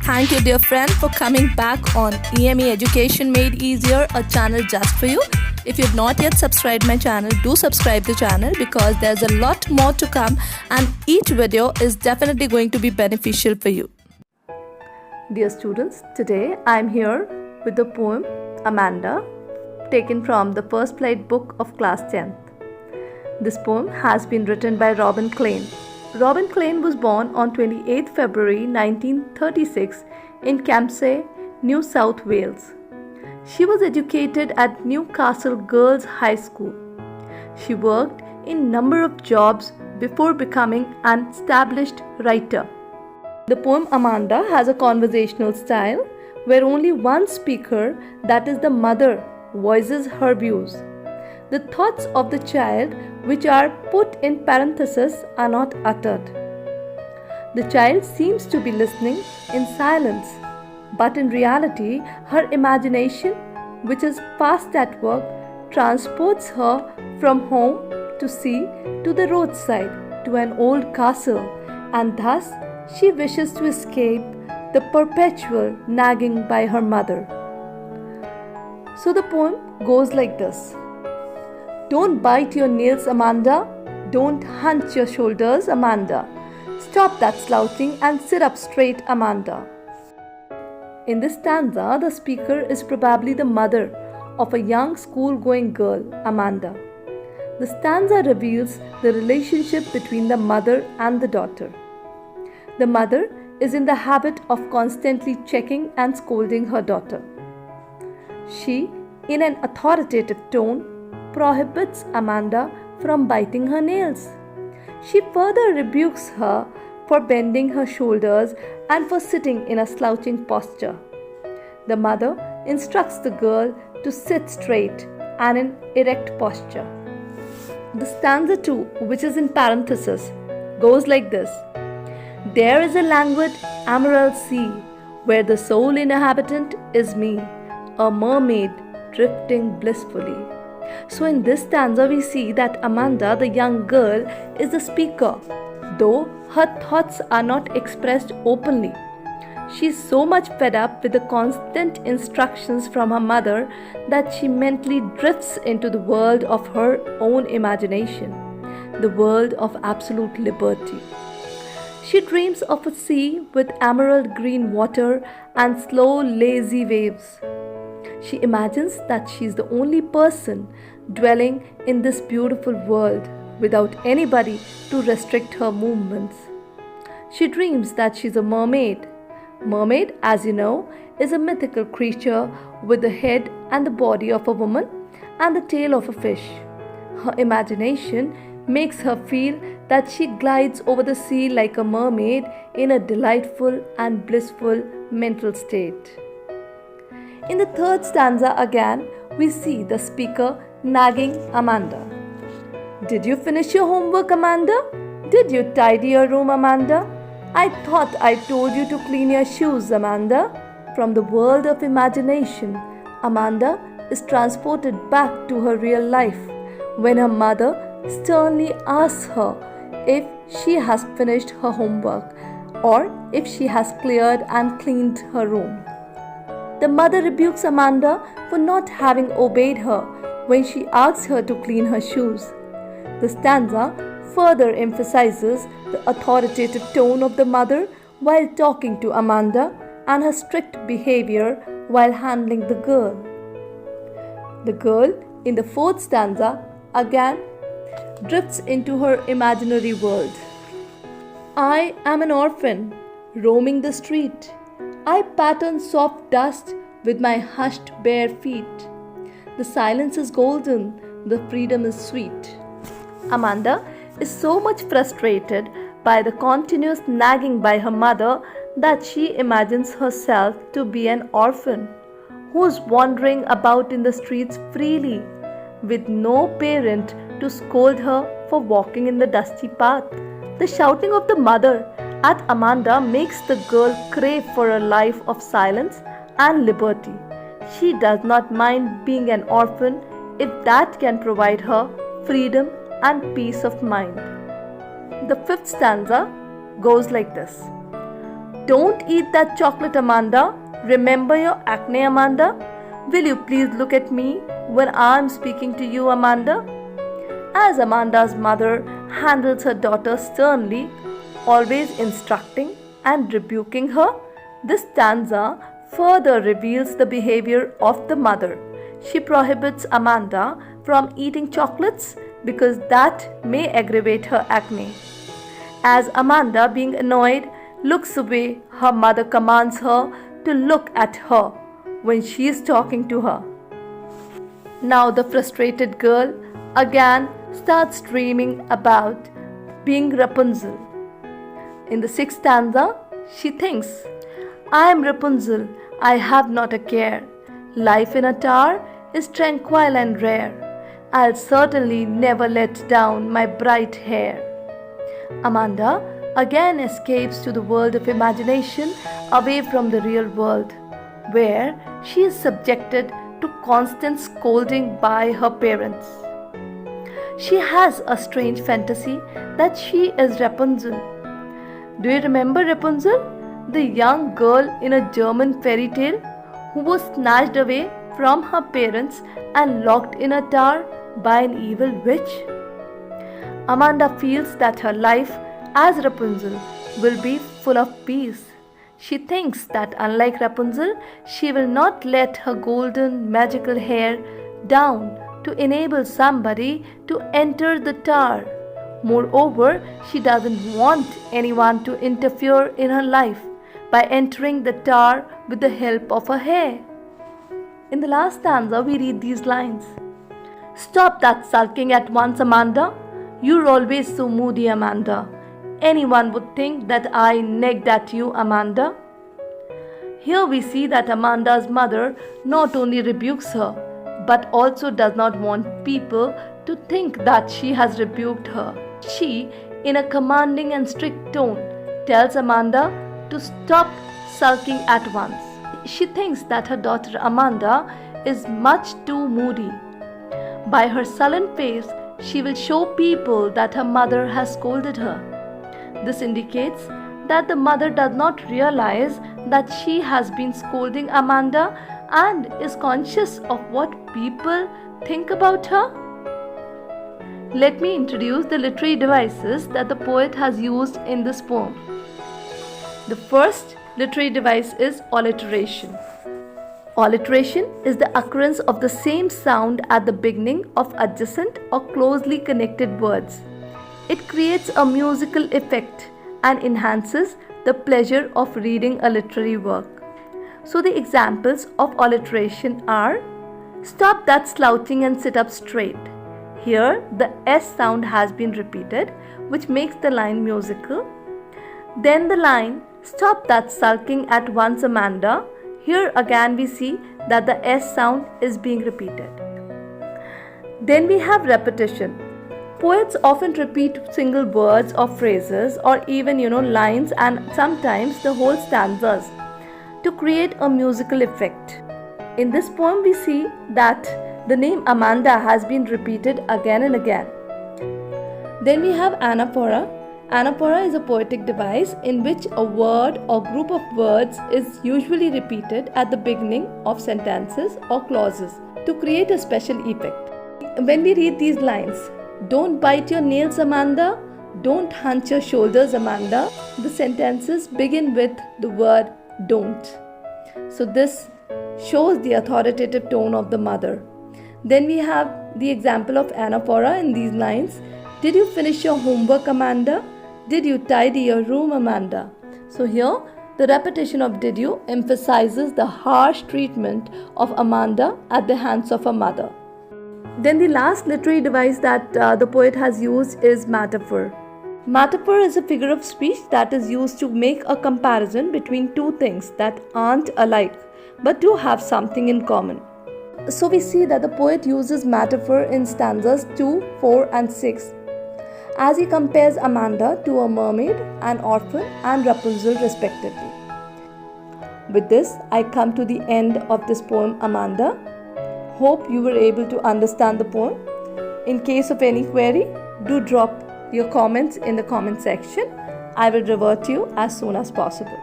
Thank you, dear friend, for coming back on EME Education Made Easier, a channel just for you. If you've not yet subscribed my channel, do subscribe the channel because there's a lot more to come and each video is definitely going to be beneficial for you. Dear students, today I'm here with the poem Amanda, taken from the First Flight book of class 10th. This poem has been written by Robin Klein. Robin Klein was born on 28 February 1936 in Campsie, New South Wales. She was educated at Newcastle Girls' High School. She worked in a number of jobs before becoming an established writer. The poem Amanda has a conversational style where only one speaker, that is the mother, voices her views. The thoughts of the child, which are put in parentheses, are not uttered. The child seems to be listening in silence, but in reality, her imagination, which is fast at work, transports her from home to sea to the roadside to an old castle, and thus she wishes to escape the perpetual nagging by her mother. So the poem goes like this. Don't bite your nails, Amanda. Don't hunch your shoulders, Amanda. Stop that slouching and sit up straight, Amanda. In this stanza, the speaker is probably the mother of a young school-going girl, Amanda. The stanza reveals the relationship between the mother and the daughter. The mother is in the habit of constantly checking and scolding her daughter. She, in an authoritative tone, prohibits Amanda from biting her nails. She further rebukes her for bending her shoulders and for sitting in a slouching posture. The mother instructs the girl to sit straight and in erect posture. The stanza 2, which is in parenthesis, goes like this. There is a languid emerald sea where the sole inhabitant is me, a mermaid drifting blissfully. So in this stanza we see that Amanda, the young girl, is the speaker, though her thoughts are not expressed openly. She is so much fed up with the constant instructions from her mother that she mentally drifts into the world of her own imagination, the world of absolute liberty. She dreams of a sea with emerald green water and slow, lazy waves. She imagines that she is the only person dwelling in this beautiful world without anybody to restrict her movements. She dreams that she is a mermaid. Mermaid, as you know, is a mythical creature with the head and the body of a woman and the tail of a fish. Her imagination makes her feel that she glides over the sea like a mermaid in a delightful and blissful mental state. In the third stanza again, we see the speaker nagging Amanda. Did you finish your homework, Amanda? Did you tidy your room, Amanda? I thought I told you to clean your shoes, Amanda. From the world of imagination, Amanda is transported back to her real life when her mother sternly asks her if she has finished her homework or if she has cleared and cleaned her room. The mother rebukes Amanda for not having obeyed her when she asks her to clean her shoes. The stanza further emphasizes the authoritative tone of the mother while talking to Amanda and her strict behavior while handling the girl. The girl in the fourth stanza again drifts into her imaginary world. I am an orphan roaming the street. I pattern soft dust with my hushed bare feet. The silence is golden, the freedom is sweet. Amanda is so much frustrated by the continuous nagging by her mother that she imagines herself to be an orphan who is wandering about in the streets freely with no parent to scold her for walking in the dusty path. The shouting of the mother at Amanda makes the girl crave for a life of silence and liberty. She does not mind being an orphan if that can provide her freedom and peace of mind. The fifth stanza goes like this. Don't eat that chocolate, Amanda. Remember your acne, Amanda? Will you please look at me when I'm speaking to you, Amanda? As Amanda's mother handles her daughter sternly, always instructing and rebuking her, this stanza further reveals the behavior of the mother. She prohibits Amanda from eating chocolates because that may aggravate her acne. As Amanda, being annoyed, looks away, her mother commands her to look at her when she is talking to her. Now the frustrated girl again starts dreaming about being Rapunzel. In the sixth stanza, she thinks, I am Rapunzel, I have not a care. Life in a tower is tranquil and rare. I'll certainly never let down my bright hair. Amanda again escapes to the world of imagination away from the real world, where she is subjected to constant scolding by her parents. She has a strange fantasy that she is Rapunzel. Do you remember Rapunzel, the young girl in a German fairy tale who was snatched away from her parents and locked in a tower by an evil witch? Amanda feels that her life as Rapunzel will be full of peace. She thinks that unlike Rapunzel, she will not let her golden magical hair down to enable somebody to enter the tower. Moreover, she doesn't want anyone to interfere in her life by entering the tower with the help of her hair. In the last stanza, we read these lines. Stop that sulking at once, Amanda. You're always so moody, Amanda. Anyone would think that I negged at you, Amanda. Here we see that Amanda's mother not only rebukes her, but also does not want people to think that she has rebuked her. She, in a commanding and strict tone, tells Amanda to stop sulking at once. She thinks that her daughter Amanda is much too moody. By her sullen face, she will show people that her mother has scolded her. This indicates that the mother does not realize that she has been scolding Amanda and is conscious of what people think about her. Let me introduce the literary devices that the poet has used in this poem. The first literary device is alliteration. Alliteration is the occurrence of the same sound at the beginning of adjacent or closely connected words. It creates a musical effect and enhances the pleasure of reading a literary work. So the examples of alliteration are: stop that slouching and sit up straight. Here the S sound has been repeated, which makes the line musical. Then the line, stop that sulking at once, Amanda. Here again we see that the S sound is being repeated. Then we have repetition. Poets often repeat single words or phrases or even lines and sometimes the whole stanzas to create a musical effect. In this poem we see that the name Amanda has been repeated again and again. Then we have anaphora. Anaphora is a poetic device in which a word or group of words is usually repeated at the beginning of sentences or clauses to create a special effect. When we read these lines, don't bite your nails, Amanda. Don't hunch your shoulders, Amanda. The sentences begin with the word don't. So this shows the authoritative tone of the mother. Then we have the example of anaphora in these lines. Did you finish your homework, Amanda? Did you tidy your room, Amanda? So here the repetition of did you emphasizes the harsh treatment of Amanda at the hands of her mother. Then the last literary device that the poet has used is metaphor. Metaphor is a figure of speech that is used to make a comparison between two things that aren't alike but do have something in common. So we see that the poet uses metaphor in stanzas 2, 4 and 6 as he compares Amanda to a mermaid, an orphan and Rapunzel respectively. With this, I come to the end of this poem Amanda. Hope you were able to understand the poem. In case of any query, do drop your comments in the comment section. I will revert to you as soon as possible.